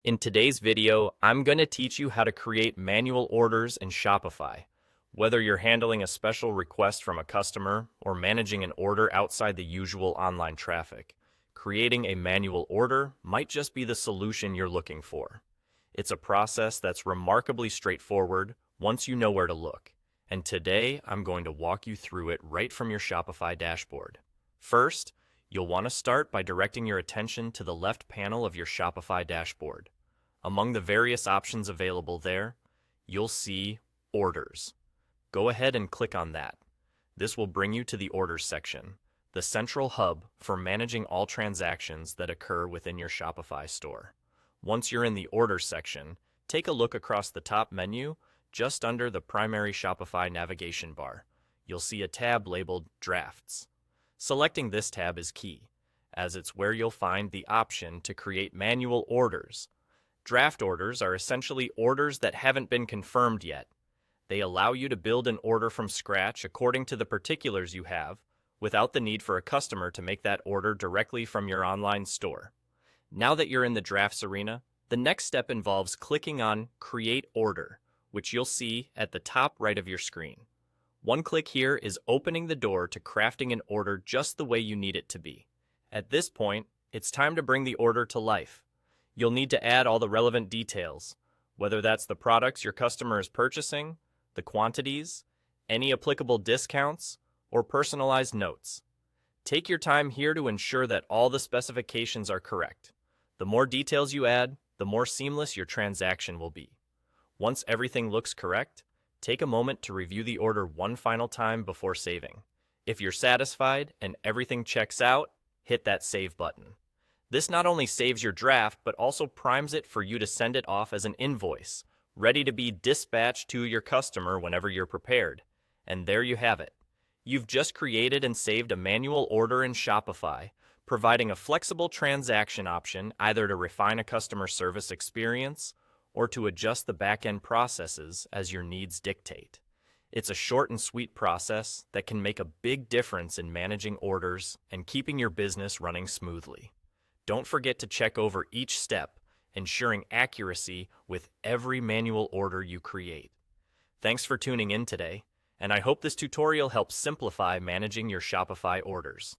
In today's video, I'm going to teach you how to create manual orders in Shopify. Whether you're handling a special request from a customer or managing an order outside the usual online traffic, creating a manual order might just be the solution you're looking for. It's a process that's remarkably straightforward once you know where to look. And today, I'm going to walk you through it right from your Shopify dashboard. First, you'll want to start by directing your attention to the left panel of your Shopify dashboard. Among the various options available there, you'll see Orders. Go ahead and click on that. This will bring you to the Orders section, the central hub for managing all transactions that occur within your Shopify store. Once you're in the Orders section, take a look across the top menu just under the primary Shopify navigation bar. You'll see a tab labeled Drafts. Selecting this tab is key, as it's where you'll find the option to create manual orders. Draft orders are essentially orders that haven't been confirmed yet. They allow you to build an order from scratch according to the particulars you have, without the need for a customer to make that order directly from your online store. Now that you're in the drafts arena, the next step involves clicking on Create Order, which you'll see at the top right of your screen. One click here is opening the door to crafting an order just the way you need it to be. At this point, it's time to bring the order to life. You'll need to add all the relevant details, whether that's the products your customer is purchasing, the quantities, any applicable discounts, or personalized notes. Take your time here to ensure that all the specifications are correct. The more details you add, the more seamless your transaction will be. Once everything looks correct, take a moment to review the order one final time before saving. If you're satisfied and everything checks out, hit that Save button. This not only saves your draft, but also primes it for you to send it off as an invoice, ready to be dispatched to your customer whenever you're prepared. And there you have it. You've just created and saved a manual order in Shopify, providing a flexible transaction option either to refine a customer service experience or to adjust the back-end processes as your needs dictate. It's a short and sweet process that can make a big difference in managing orders and keeping your business running smoothly. Don't forget to check over each step, ensuring accuracy with every manual order you create. Thanks for tuning in today, and I hope this tutorial helps simplify managing your Shopify orders.